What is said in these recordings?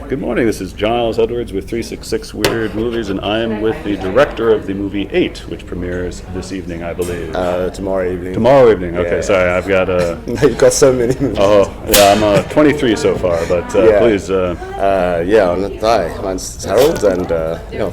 Good morning, this is Giles Edwards with 366 Weird Movies, and I am with the director of the movie 8, which premieres this evening, I believe. Tomorrow evening. Tomorrow evening, okay, Yeah. sorry, I've got You've got so many movies. oh, yeah, I'm 23 so far, but Yeah. please, Hi, mine's Harold, and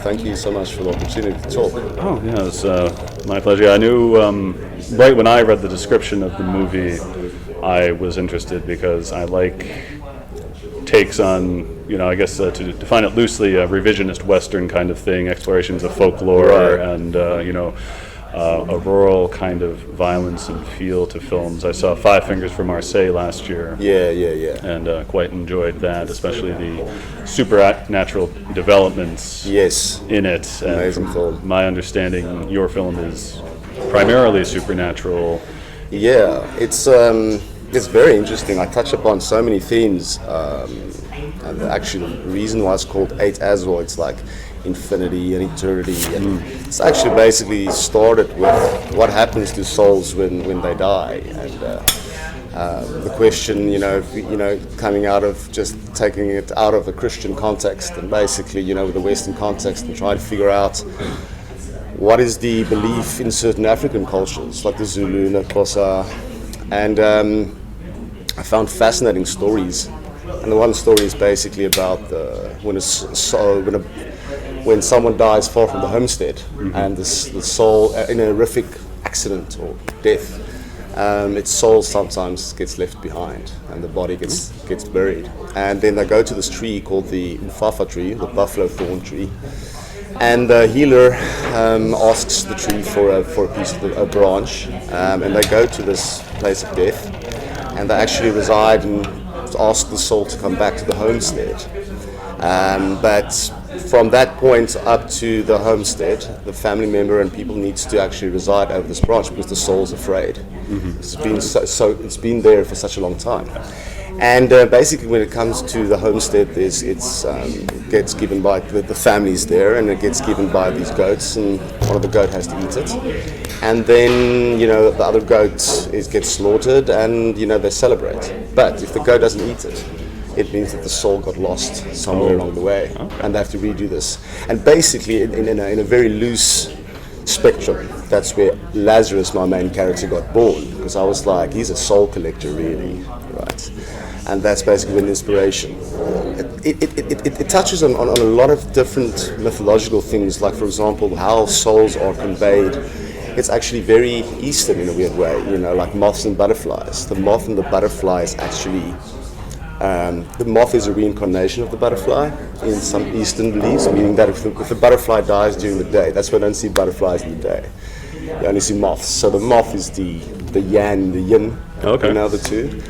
thank you so much for the opportunity to talk. oh, yeah, it's my pleasure. I knew, right when I read the description of the movie, I was interested because I like takes on, I guess to define it loosely, a revisionist Western kind of thing, explorations of folklore, Right. and a rural kind of violence and feel to films. I saw Five Fingers from Marseille last year, Yeah. and quite enjoyed that, especially the supernatural developments Yes. in it. And Amazing from film. my understanding, your film is primarily supernatural. Yeah, it's very interesting. I touch upon so many themes, and actually the reason why it's called 8 as well, it's like infinity and eternity, and it's actually basically started with what happens to souls when they die, and the question, coming out of just taking it out of a Christian context and basically, with the Western context, and trying to figure out what is the belief in certain African cultures, like the Zulu and the Xhosa, and I found fascinating stories. And the one story is basically about when someone dies far from the homestead, and the soul, in a horrific accident or death, its soul sometimes gets left behind, and the body gets buried. And then they go to this tree called the Mfafa tree, the buffalo thorn tree. And the healer asks the tree for a piece of a branch, and they go to this place of death, and they actually reside and ask the soul to come back to the homestead. But from that point up to the homestead, the family member and people needs to actually reside over this branch because the soul's afraid. It's been it's been there for such a long time. And basically, when it comes to the homestead, it gets given by the families there, and it gets given by these goats, and one of the goat has to eat it. And then, the other goat gets slaughtered, and, they celebrate. But if the goat doesn't eat it, it means that the soul got lost somewhere along the way, and they have to redo this. And basically, in a very loose spectrum, that's where Lazarus, my main character, got born, because I was like, he's a soul collector, really, right? And that's basically an inspiration. It touches on a lot of different mythological things, like, for example, how souls are conveyed. It's actually very Eastern in a weird way, like moths and butterflies. The moth and the butterfly is actually, the moth is a reincarnation of the butterfly in some Eastern beliefs, meaning that if the butterfly dies during the day, that's why I don't see butterflies in the day. You only see moths. So the moth is the yang, the yin, Okay. the two.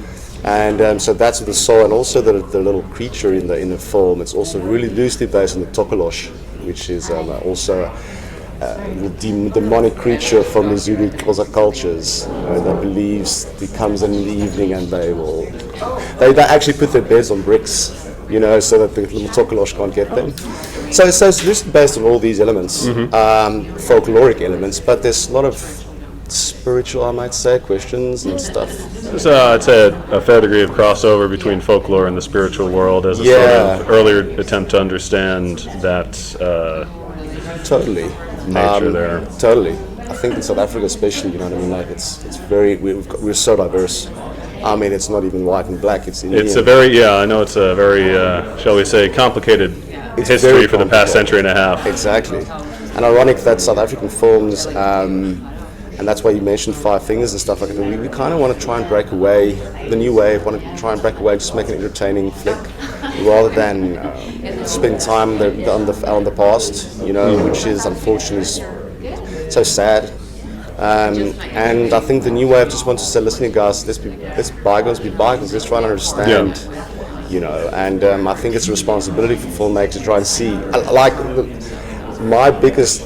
And so that's the soul, and also the little creature in the film. It's also really loosely based on the Tokolosh, which is also the demonic creature from the Zulu Xhosa cultures that believes it comes in the evening, and they actually put their beds on bricks, so that the little Tokolosh can't get them. So it's loosely based on all these elements, folkloric elements, but there's a lot of spiritual, I might say, questions and stuff. So I'd say a fair degree of crossover between folklore and the spiritual world as a sort of earlier attempt to understand that Totally. nature there. Totally. I think in South Africa especially, like it's very, we're so diverse. I mean, it's not even white and black, it's Indian. It's a very, I know it's a very, shall we say, complicated history very for the past century and a half. Exactly. And ironic that South African films, and that's why you mentioned Five Fingers and stuff like that. We kind of want to try and break away, the new wave, want to try and break away, just make an entertaining flick, rather than spend time on the past, which is unfortunately so sad. And I think the new wave just wants to say, listen, guys, let's bygones be bygones, let's try and understand, and I think it's a responsibility for filmmakers to try and see, like, my biggest,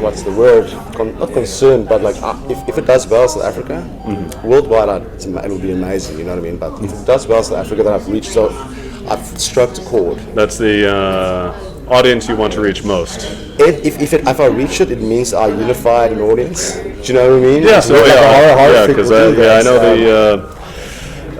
what's the word? Not concern, but like if it does well in South Africa, worldwide it'll be amazing. You know what I mean? But if it does well in South Africa, then I've struck a chord. That's the audience you want to reach most. If I reach it, it means I unified an audience. Do you know what I mean? Yeah, because I know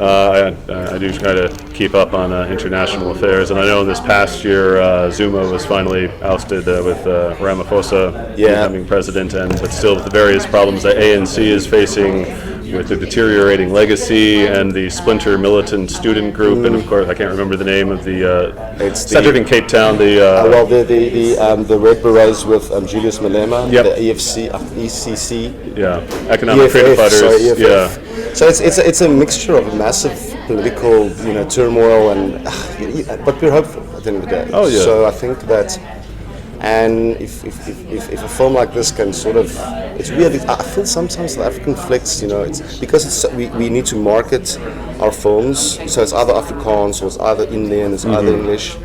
I I do try to keep keep up on international affairs. And I know this past year, Zuma was finally ousted with Ramaphosa becoming president, but still with the various problems that ANC is facing with the deteriorating legacy and the splinter militant student group, and of course I can't remember the name of the centered in Cape Town. The Red Berets with Julius Malema, Yep. the EFC, ECC, Economic Freedom Fighters. Sorry, EFF. So it's a mixture of massive political turmoil, and but we're hopeful at the end of the day. Oh, yeah. So I think that. And if a film like this can sort of, it's weird. I feel sometimes the African flicks, it's because we need to market our films, so it's either Afrikaans or it's either Indian, it's either English,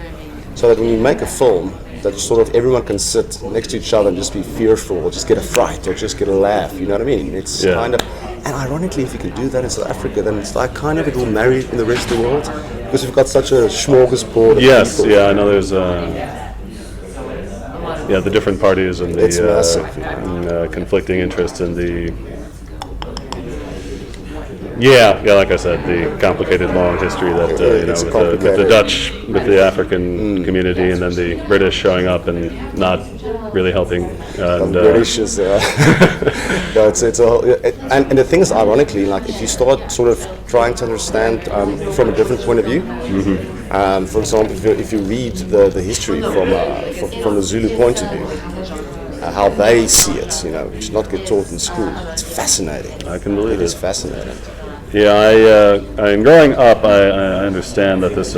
so that when you make a film, that sort of everyone can sit next to each other and just be fearful, or just get a fright, or just get a laugh. You know what I mean? It's kind of, and ironically, if you can do that in South Africa, then it's like kind of it will marry in the rest of the world because we've got such a smorgasbord of people. I know there's. The different parties and It's massive. Conflicting interests and the like I said, the complicated long history that with the Dutch, with the African community, and then the British showing up and not really helping. And the British is, and the thing is, ironically, like if you start sort of trying to understand from a different point of view. For example, if you read the history from the Zulu point of view, how they see it, which not get taught in school, it's fascinating. I can believe it. It is fascinating. Yeah, in growing up, I understand that this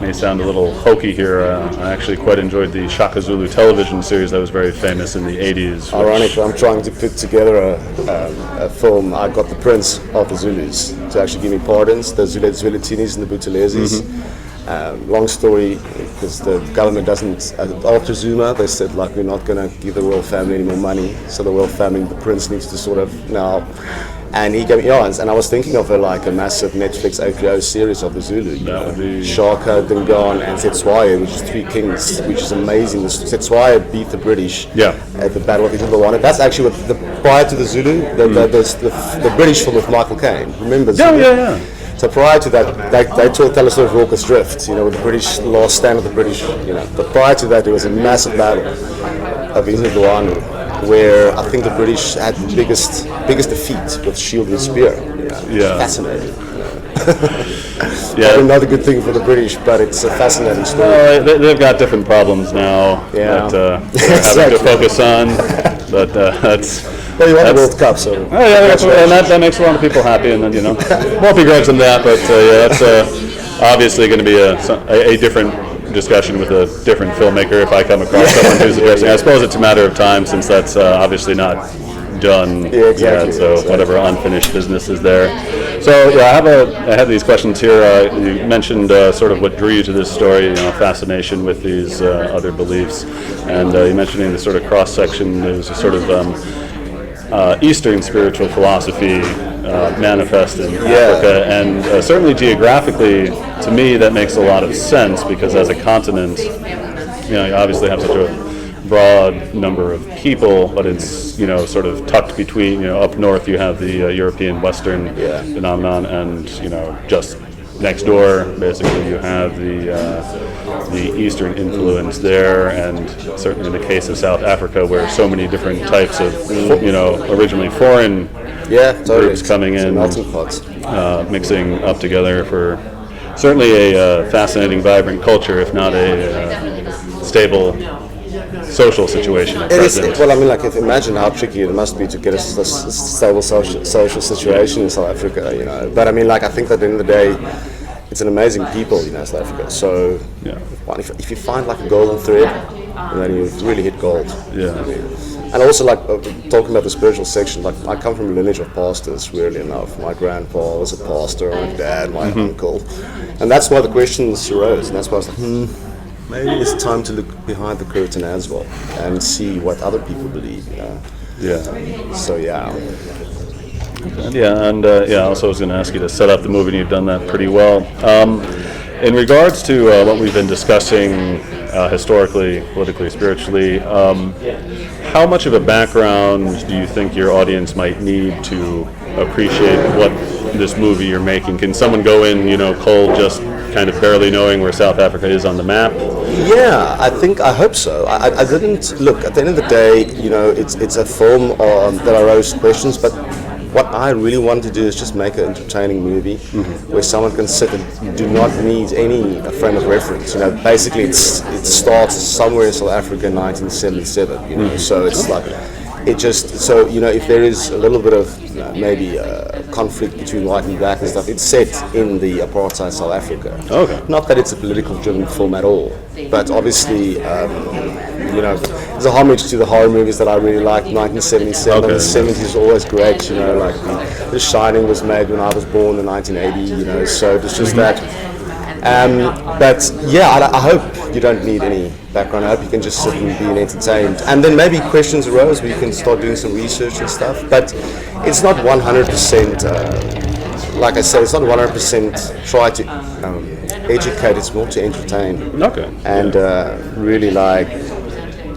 may sound a little hokey here. I actually quite enjoyed the Shaka Zulu television series that was very famous in the 80s. Ironically, I'm trying to put together a film. I got the Prince of the Zulus to actually give me pardons, the Zulutinis and the Buthelezis. Long story, because the government doesn't, after Zuma, they said, we're not going to give the royal family any more money, so the royal family, the prince needs to sort of now, and he gave me yarns, and I was thinking of a massive Netflix HBO series of the Zulu, Shaka, Dingaan, and Setswaye, which is three kings, which is amazing. Setswaye beat the British at the Battle of Italawana. That's actually what, prior to the Zulu, the British film with Michael Caine, remember Zulu? Yeah. So prior to that, they tell us of Walker's Drift, with the British last stand of the British, But prior to that, there was a massive battle of Isandlwana, where I think the British had the biggest defeat with shield and spear. Fascinating. Probably not a good thing for the British, but it's a fascinating story. Well, they've got different problems now that they're having to focus on, but that's. Well, you won the World Cup, so. And that makes a lot of people happy, and then won't begrudge them that, but that's obviously going to be a different discussion with a different filmmaker if I come across someone who's addressing. I suppose it's a matter of time since that's obviously not done yet. So whatever unfinished business is there. So I have these questions here. You mentioned sort of what drew you to this story, fascination with these other beliefs, and you mentioning the sort of cross section. There's a sort of Eastern spiritual philosophy manifest in Africa, and certainly geographically, to me, that makes a lot of sense because as a continent, you obviously have such a broad number of people, but it's sort of tucked between. Up north you have the European Western phenomenon, and just next door, basically, you have the Eastern influence there, and certainly in the case of South Africa, where so many different types of, originally foreign groups coming in, mixing up together for certainly a fascinating, vibrant culture, if not a stable social situation at present. Well, imagine how tricky it must be to get a stable social situation in South Africa, But I think that at the end of the day, it's an amazing people, South Africa. So, if you find a golden thread, then you really hit gold. And also, talking about the spiritual section, I come from a lineage of pastors, weirdly enough. My grandpa was a pastor, my dad, my uncle. And that's why the questions arose, and that's why I was like, maybe it's time to look behind the curtain as well and see what other people believe, So, also I was going to ask you to set up the movie, and you've done that pretty well. In regards to what we've been discussing historically, politically, spiritually, how much of a background do you think your audience might need to appreciate what this movie you're making? Can someone go in, cold, just kind of barely knowing where South Africa is on the map. Yeah, I hope so. I didn't look. At the end of the day, it's a film that arose questions, but what I really wanted to do is just make an entertaining movie where someone can sit and do not need any frame of reference. Basically it starts somewhere in South Africa in 1977. So it's like if there is a little bit of maybe conflict between white and black and stuff, it's set in the apartheid South Africa. Okay. Not that it's a political driven film at all, but obviously there's a homage to the horror movies that I really liked. 1977, Okay. the 70s is always great. Like The Shining was made when I was born in 1980. So it's just that. But yeah, I hope you don't need any background. I hope you can just sit and be entertained. And then maybe questions arose where you can start doing some research and stuff. But it's not 100%, like I said, it's not 100% try to educate, it's more to entertain. Okay. And really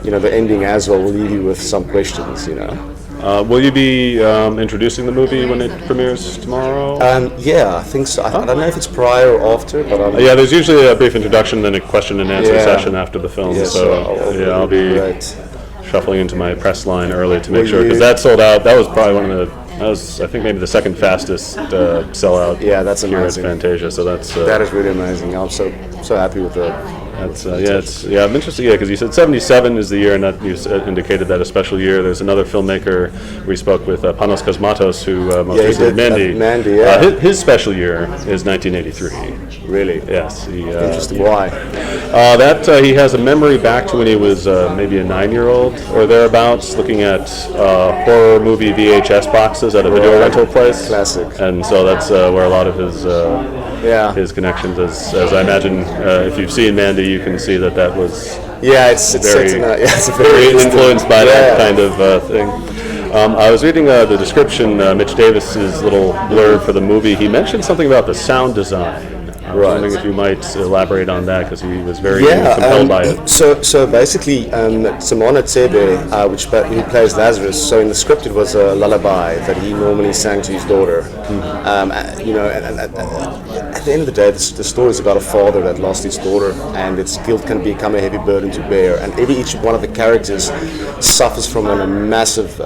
the ending as well will leave you with some questions. Will you be introducing the movie when it premieres tomorrow? Yeah, I think so. I don't know if it's prior or after, but Yeah, there's usually a brief introduction, then a question and answer Yeah. session after the film. Yeah, I'll be great. shuffling into my press line early to make Will sure, because you- that sold out. That was probably I think maybe the second fastest sellout. Yeah, that's here amazing. at Fantasia. So that's That is really amazing. I'm so happy with it. I'm interested. Yeah, because you said 77 is the year, and that you indicated that a special year. There's another filmmaker we spoke with, Panos Cosmatos, who most Yeah, he recently did, Mandy. Mandy, yeah. His special year is 1983. Really? Yes. Interesting. Why? He has a memory back to when he was maybe a 9-year-old or thereabouts, looking at horror movie VHS boxes at a video Right. rental place. Classic. And so that's where a lot of his Yeah. his connections, as I imagine, if you've seen Mandy, you can see that was Yeah, it's very, set in it's very interesting. influenced by that Yeah. kind of thing. I was reading the description, Mitch Davis's little blurb for the movie. He mentioned something about the sound design. I was Right. wondering if you might elaborate on that, because he was very compelled by it. So basically, Simona Tsebe, who plays Lazarus, so in the script it was a lullaby that he normally sang to his daughter. And at the end of the day, the story is about a father that lost his daughter, and its guilt can become a heavy burden to bear. And each one of the characters suffers from a massive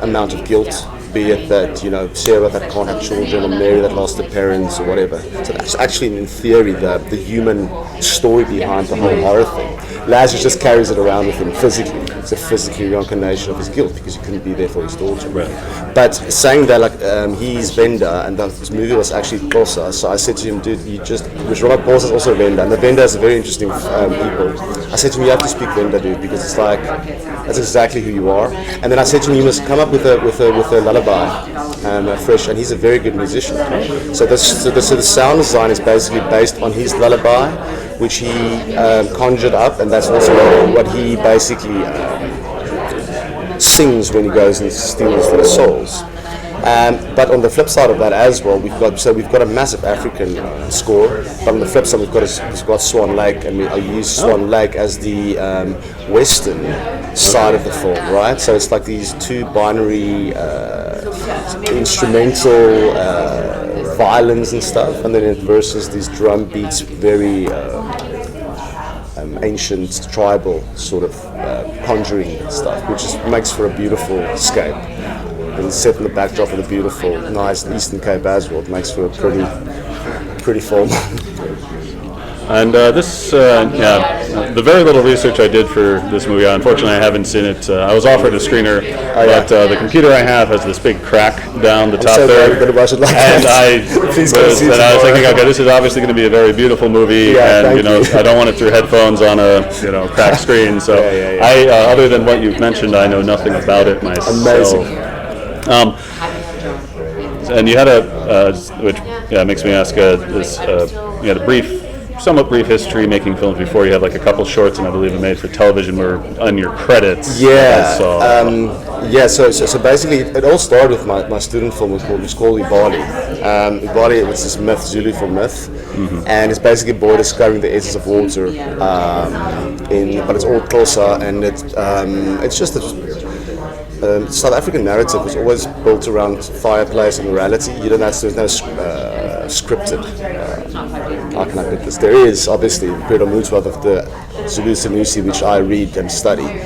amount of guilt. Be it that Sarah that can't have children, or Mary that lost her parents, or whatever. So that's actually, in theory, the human story behind the whole horror thing. Lazarus just carries it around with him physically. It's a physical reincarnation of his guilt because he couldn't be there for his daughter. Right. But saying that, he's Venda, and that this movie was actually Xhosa, so I said to him, dude, which Robert Paul's is also Venda, and the Venda is a very interesting people. I said to him, you have to speak Venda, dude, because it's like, that's exactly who you are. And then I said to him, you must come up with a lullaby, fresh, and he's a very good musician. So the sound design is basically based on his lullaby, which he conjured up, and that's also what he basically sings when he goes and steals their souls. But on the flip side of that as well, we've got a massive African score. But on the flip side, we've got Swan Lake, and I use Swan Lake as the western side of the film, right? So it's like these two binary instrumental violins and stuff, and then it versus these drum beats, very ancient tribal sort of conjuring stuff, which makes for a beautiful scape. And set in the backdrop of the beautiful, nice Eastern Cape as well, it makes for a pretty film. And the very little research I did for this movie, unfortunately I haven't seen it. I was offered a screener, but the computer I have has this big crack down the top so there. glad you're gonna watch it like and that. Please go see it I was tomorrow. thinking, okay, this is obviously going to be a very beautiful movie, Yeah, and thank you. I don't want it through headphones on a cracked screen. So Yeah. I, other than what you've mentioned, I know nothing about it myself. Amazing. And you had which makes me ask you had a somewhat brief history making films before. You had like a couple shorts, and I believe a made for television were on your credits. Yeah. I saw. So basically, it all started with my student film, which was called Ibali. Ibali, which is myth, Zulu for myth, and it's basically a boy discovering the essence of water. But it's all Xhosa, and it's just South African narrative was always built around fireplace and morality. There's no scripted how can I put this? There is obviously Peter Mootsworth of the Zulu Sanusi, which I read and study.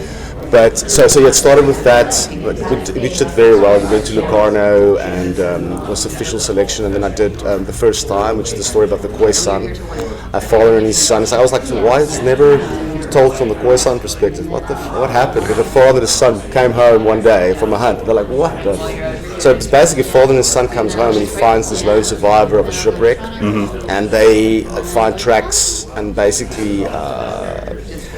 But so yeah, it started with that, which did very well. We went to Locarno and was official selection, and then I did the first time, which is the story about the Khoisan, a father and his son. So I was like, why is it never told from the Khoisan perspective? What happened? But the father and his son came home one day from a hunt. They're like, what? So it's basically a father and his son comes home and he finds this lone survivor of a shipwreck, and they find tracks and basically.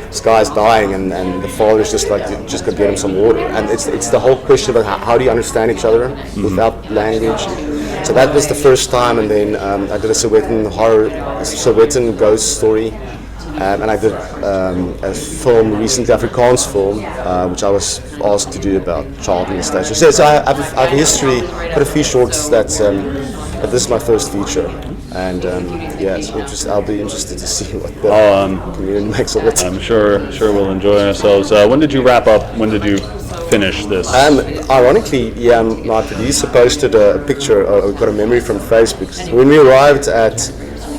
This guy's dying, and the father is just like, just go get him some water. And it's the whole question about how do you understand each other without language. So that was the first time, and then I did a Sowetan ghost story, and I did a film recently, Afrikaans film, which I was asked to do about child molestation. So I have a history, quite a few shorts but this is my first feature. And I'll be interested to see what the community makes of it. I'm sure we'll enjoy ourselves. When did you wrap up? When did you finish this? Ironically, my producer posted a picture. We got a memory from Facebook. When we arrived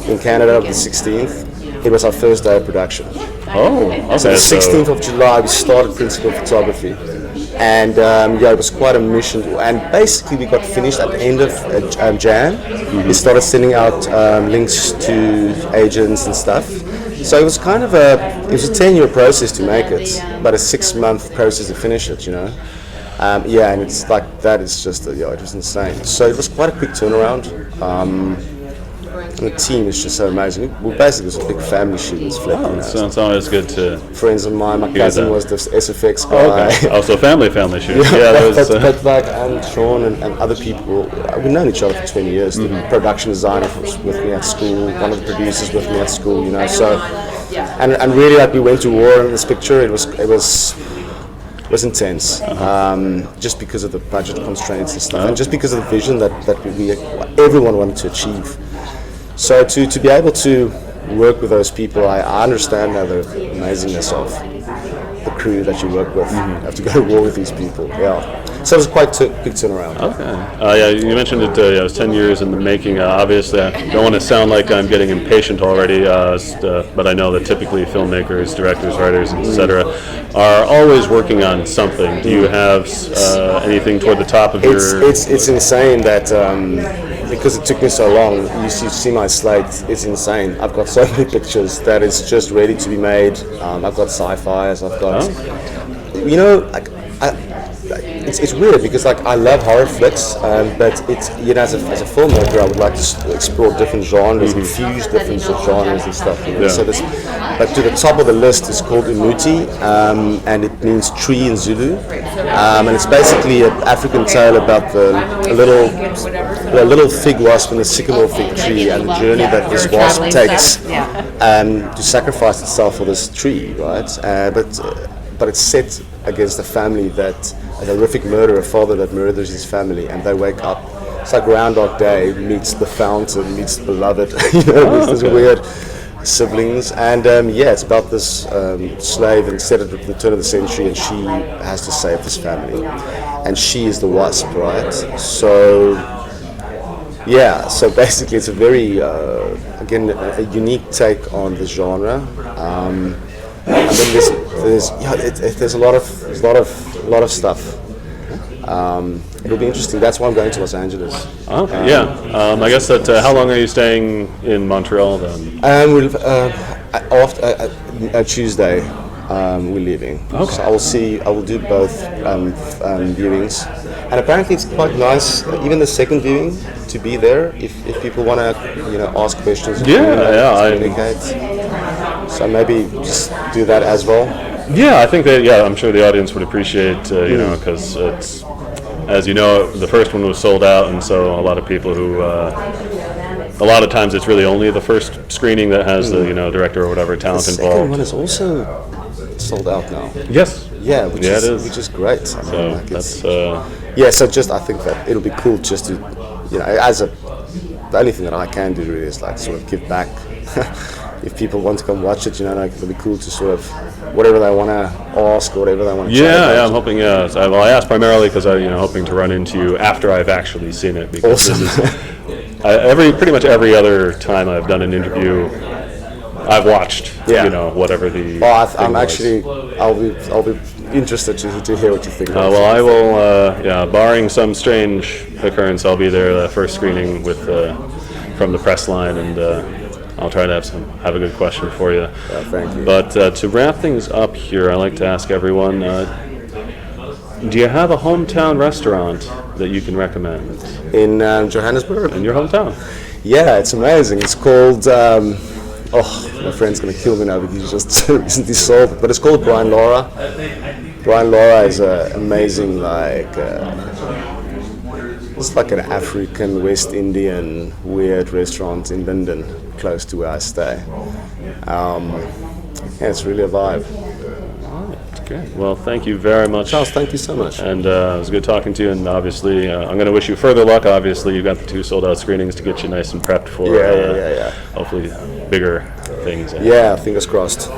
in Canada on the 16th, it was our first day of production. Oh, okay. So the 16th of July, we started principal photography. And it was quite a mission. And basically, we got finished at the end of Jan. We started sending out links to agents and stuff. So it was kind of a 10-year process to make it, but a 6-month process to finish it. And it's like that is just it was insane. So it was quite a quick turnaround. And the team is just so amazing. Well, basically, it's a big family shoot. It's So it's always good to. Friends of mine. My cousin was the SFX guy. Oh, okay. Also, family shoot. But and Sean and other people. We've known each other for 20 years. The production designer was with me at school. One of the producers with me at school. So, and really, like we went to war in this picture. It was intense, just because of the budget constraints and stuff, and just because of the vision that everyone wanted to achieve. So to be able to work with those people, I understand now the amazingness of the crew that you work with. You have to go to war with these people. So it was quite a big turnaround. Okay. You mentioned it was 10 years in the making. Obviously, I don't want to sound like I'm getting impatient already, but I know that typically filmmakers, directors, writers, etc., are always working on something. Do you have anything toward the top of your... It's insane that... because it took me so long, you see my slate, it's insane. I've got so many pictures that it's just ready to be made. I've got sci-fis, I've got... It's weird because I love horror flicks, but it's as a filmmaker I would like to explore different genres and fuse different genres and stuff. So but to the top of the list is called Umuti, and it means tree in Zulu, and it's basically an African tale about a little fig wasp in a sycamore fig tree and the journey that this wasp takes to sacrifice itself for this tree, right? But it's set against a family a horrific murder, a father that murders his family, and they wake up. It's like Groundhog Day meets the fountain, meets the beloved. These weird siblings, and it's about this slave, and set at the turn of the century, and she has to save this family, and she is the wasp, right? So basically, it's a very again a unique take on the genre. And then there's a lot of stuff. It'll be interesting. That's why I'm going to Los Angeles. Okay. I guess that. How long are you staying in Montreal then? After Tuesday, we're leaving. Okay. So I will do both viewings, and apparently it's quite nice, even the second viewing, to be there if people want to ask questions. Communicate. So maybe just do that as well. Yeah, I think that. Yeah, I'm sure the audience would appreciate. Because it's, as you know, the first one was sold out, and so a lot of people who. A lot of times, it's really only the first screening that has the director or whatever talent involved. The second one is also sold out now. Yes. Yeah, which is great. So that's. So just I think that it'll be cool just to, the only thing that I can do really is sort of give back. If people want to come watch it, it'll be cool to sort of whatever they want to ask or whatever they want to chat about. I'm hoping. I asked primarily because I'm hoping to run into you after I've actually seen it, because awesome. this is. pretty much every other time I've done an interview, I've watched. Yeah. You know, whatever the. Oh, thing I'm was. actually, I'll be interested to hear what you think. Well, I will. Yeah, barring some strange occurrence, I'll be there the first screening with from the press line, and I'll try to have a good question for you. Yeah, thank you. But to wrap things up here, I like to ask everyone: do you have a hometown restaurant that you can recommend In Johannesburg? in your hometown? Yeah, it's amazing. It's called. My friend's gonna kill me now because he just recently sold it. But it's called Brian Laura. Brian Laura is an amazing, it's like an African, West Indian weird restaurant in Linden, close to where I stay. Yeah, it's really a vibe. Great. Well, thank you very much. Charles, thank you so much. And it was good talking to you. And obviously, I'm going to wish you further luck. Obviously, you've got the 2 sold-out screenings to get you nice and prepped for Yeah. hopefully bigger things. Yeah, fingers crossed.